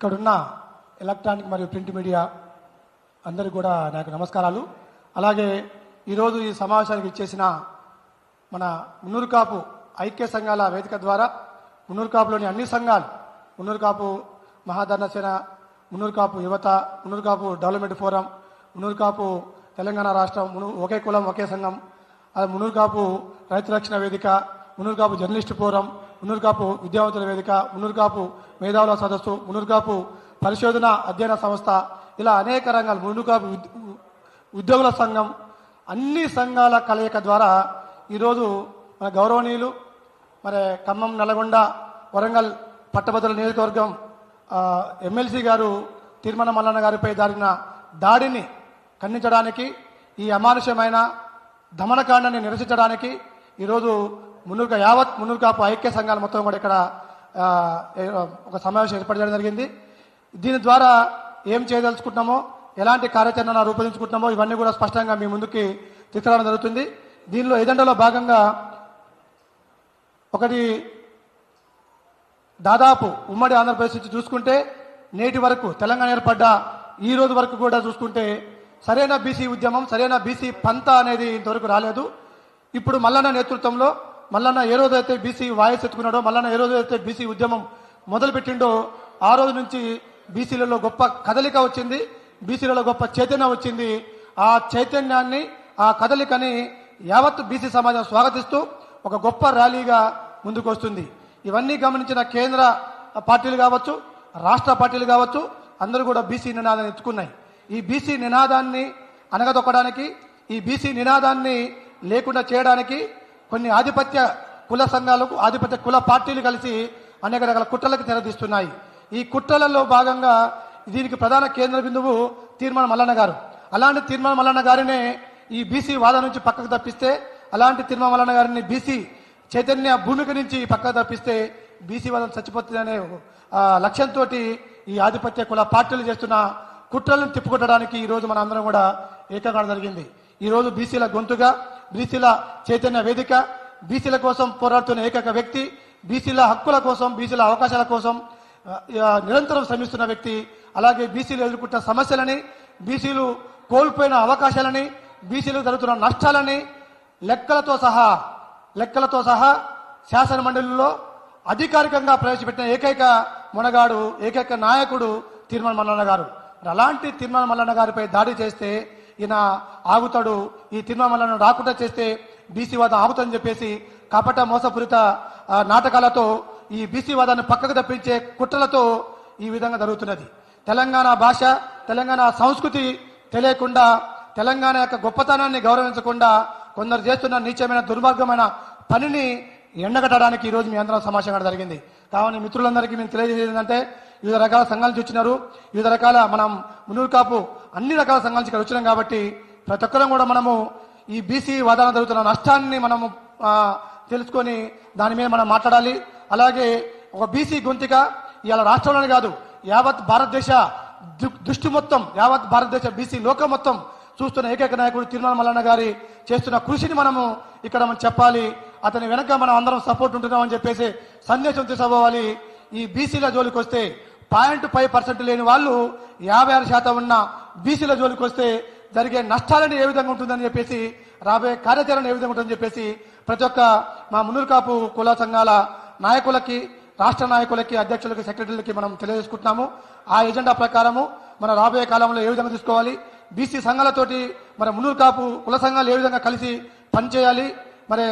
ఇక్కడున్న ఎలక్ట్రానిక్ మరియు print media అందరికీ కూడా నాకు నమస్కారాలు. అలాగే ఈరోజు ఈ సమావేశానికి ఇచ్చేసిన మన మున్నూరు కాపు ఐక్య సంఘాల వేదిక ద్వారా మున్నూరు కాపులోని అన్ని సంఘాలు, మున్నూరు కాపు మహాధర్ణ సేన, మున్నూరు కాపు యువత, మున్నూరు కాపు డెవలప్మెంట్ ఫోరం, మున్నూరు కాపు తెలంగాణ రాష్ట్రం, ఒకే కులం ఒకే సంఘం, మున్నూరు కాపు రైతు రక్షణ వేదిక, మున్నూరు కాపు జర్నలిస్టు ఫోరం, మున్నూరు కాపు విద్యావంతుల వేదిక, మున్నూరు కాపు మేధావుల సదస్సు, మున్నూరు కాపు పరిశోధన అధ్యయన సంస్థ, ఇలా అనేక రంగాలు, మున్నూరు కాపు ఉద్యోగుల సంఘం, అన్ని సంఘాల కలయిక ద్వారా ఈరోజు మన గౌరవనీయులు మరి ఖమ్మం, నల్గొండ, వరంగల్ పట్టభద్రుల నియోజకవర్గం ఎమ్మెల్సీ గారు తీర్మాన మల్లన్న గారిపై జరిగిన దాడిని ఖండించడానికి, ఈ అమానుష్యమైన దమనకాండాన్ని నిరసించడానికి ఈరోజు మున్నూరు కాపు ఐక్య సంఘాలు మొత్తం కూడా ఇక్కడ ఒక సమావేశం ఏర్పాటు చేయడం జరిగింది. దీని ద్వారా ఏం చేయదలుచుకుంటున్నామో, ఎలాంటి కార్యాచరణ రూపొందించుకుంటున్నామో ఇవన్నీ కూడా స్పష్టంగా మీ ముందుకి తీసుకురావడం జరుగుతుంది. దీనిలో ఎజెండాలో భాగంగా ఒకటి, దాదాపు ఉమ్మడి ఆంధ్రప్రదేశ్ నుంచి చూసుకుంటే నేటి వరకు తెలంగాణ ఏర్పడ్డ ఈ రోజు వరకు కూడా చూసుకుంటే సరైన బీసీ ఉద్యమం, సరైన బీసీ పంత అనేది ఇంతవరకు రాలేదు. ఇప్పుడు మల్లన్న నేతృత్వంలో, మల్లన్న ఏ రోజైతే బీసీ వాయిస్ ఎత్తుకున్నాడో, మల్లన్న ఏ రోజైతే బీసీ ఉద్యమం మొదలుపెట్టిండో ఆ రోజు నుంచి బీసీలలో గొప్ప కదలిక వచ్చింది, బీసీలలో గొప్ప చైతన్యం వచ్చింది. ఆ చైతన్యాన్ని, ఆ కదలికని యావత్ బీసీ సమాజం స్వాగతిస్తూ ఒక గొప్ప ర్యాలీగా ముందుకు వస్తుంది. ఇవన్నీ గమనించిన కేంద్ర పార్టీలు కావచ్చు, రాష్ట్ర పార్టీలు కావచ్చు, అందరూ కూడా బీసీ నినాదాన్ని ఎత్తుకున్నాయి. ఈ బీసీ నినాదాన్ని అనగదొక్కడానికి, ఈ బీసీ నినాదాన్ని లేకుండా చేయడానికి కొన్ని ఆధిపత్య కుల సంఘాలకు, ఆధిపత్య కుల పార్టీలు కలిసి అనేక రకాల కుట్రలకు తెరదీస్తున్నాయి. ఈ కుట్రలలో భాగంగా దీనికి ప్రధాన కేంద్ర బిందువు తీర్మాన మల్లన్న గారు. అలాంటి తీర్మాన మల్లన్న గారినే ఈ బీసీ వాద నుంచి పక్కకు తప్పిస్తే, అలాంటి తీర్మాన మల్లన్న గారిని బీసీ చైతన్య భూమిక నుంచి పక్కకు తప్పిస్తే బీసీ వాదం చచ్చిపోతుందనే లక్ష్యంతో ఈ ఆధిపత్య కుల పార్టీలు చేస్తున్న కుట్రలను తిప్పుకొట్టడానికి ఈరోజు మన అందరం కూడా ఏకం జరిగింది. ఈరోజు బీసీల గొంతుగా, బీసీల చైతన్య వేదిక, బీసీల కోసం పోరాడుతున్న ఏకైక వ్యక్తి, బీసీల హక్కుల కోసం, బీసీల అవకాశాల కోసం నిరంతరం శ్రమిస్తున్న వ్యక్తి, అలాగే బీసీలు ఎదుర్కొంటున్న సమస్యలని, బీసీలు కోల్పోయిన అవకాశాలని, బీసీలు జరుగుతున్న నష్టాలని లెక్కలతో సహా శాసన మండలిలో అధికారికంగా ప్రవేశపెట్టిన ఏకైక మొనగాడు, ఏకైక నాయకుడు తీర్మాన మల్లన్న గారు. అలాంటి తీర్మాన మల్లన్న గారిపై దాడి చేస్తే ఈయన ఆగుతాడు, ఈ తీర్మాన మల్లన్న రాకుండా చేస్తే బీసీ వాదం ఆగుతుందని చెప్పేసి కపట మోసపూరిత నాటకాలతో ఈ బీసీ వాదాన్ని పక్కకు తప్పించే కుట్రలతో ఈ విధంగా జరుగుతున్నది. తెలంగాణ భాష, తెలంగాణ సంస్కృతి తెలియకుండా, తెలంగాణ యొక్క గొప్పతనాన్ని గౌరవించకుండా కొందరు చేస్తున్న నీచమైన దుర్మార్గమైన పనిని ఎండగట్టడానికి ఈరోజు మీ అందరం సమావేశం జరిగింది. కావున మిత్రులందరికీ మేము తెలియజేసేది ఏంటంటే, వివిధ రకాల సంఘాల నుంచి వచ్చినారు, వివిధ రకాల మనం మున్నూరు కాపు అన్ని రకాల సంఘాల నుంచి ఇక్కడ వచ్చినాం కాబట్టి ప్రతి ఒక్కరం కూడా మనము ఈ బీసీ వాదన జరుగుతున్న నష్టాన్ని మనము తెలుసుకొని దాని మీద మనం మాట్లాడాలి. అలాగే ఒక బీసీ గొంతుగా ఇవాళ రాష్ట్రంలోనే కాదు, యావత్ భారతదేశ దృష్టి మొత్తం, యావత్ భారతదేశ బీసీ లోకం మొత్తం చూస్తున్న ఏకైక నాయకుడు తీర్మాన మల్లన్న గారి చేస్తున్న కృషిని మనము ఇక్కడ మనం చెప్పాలి. అతని వెనక మనం అందరం సపోర్ట్ ఉంటున్నామని చెప్పేసి సందేశం తీసుకోవాలి. ఈ బీసీల జోలికి వస్తే 0.5% లేని వాళ్ళు 56% ఉన్న బీసీల జోలికి వస్తే జరిగే నష్టాలని ఏ విధంగా ఉంటుందని చెప్పేసి, రాబోయే కార్యాచరణ ఏ విధంగా ఉంటుందని చెప్పేసి ప్రతి ఒక్క మా మున్నూరు కాపు కుల సంఘాల నాయకులకి, రాష్ట్ర నాయకులకి, అధ్యక్షులకి, సెక్రటరీలకి మనం తెలియజేసుకుంటున్నాము. ఆ ఎజెండా ప్రకారము మన రాబోయే కాలంలో ఏ విధంగా తీసుకోవాలి, బీసీ సంఘాలతోటి మన మున్నూరు కాపు కుల సంఘాలు ఏ విధంగా కలిసి పనిచేయాలి. మరి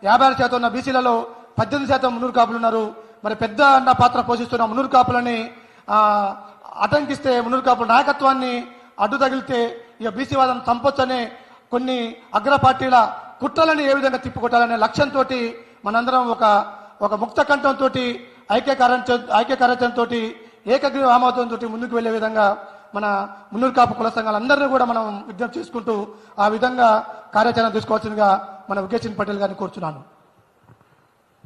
56% ఉన్న బీసీలలో 18% మున్నూరు కాపులు ఉన్నారు. మరి పెద్ద అన్న పాత్ర పోషిస్తున్న మున్నూరు కాపులని ఆటంకిస్తే, మున్నూరు కాపుల నాయకత్వాన్ని అడ్డు తగిలితే ఇక బీసీ వాదం చంపొచ్చనే కొన్ని అగ్ర పార్టీల కుట్రలని ఏ విధంగా తిప్పుకొట్టాలనే లక్ష్యంతో మనందరం ఒక ముక్త కంఠంతో, ఐక్య కార్యాచరణతో, ఏకగ్రీవ ఆమోదంతో ముందుకు వెళ్లే విధంగా మన మున్నూరు కాపు కుల సంఘాలందరినీ కూడా మనం విజ్ఞప్తి చేసుకుంటూ ఆ విధంగా కార్యాచరణ తీసుకోవాల్సిందిగా మన వికేషన్ పటేల్ గారిని కోరుచున్నాను.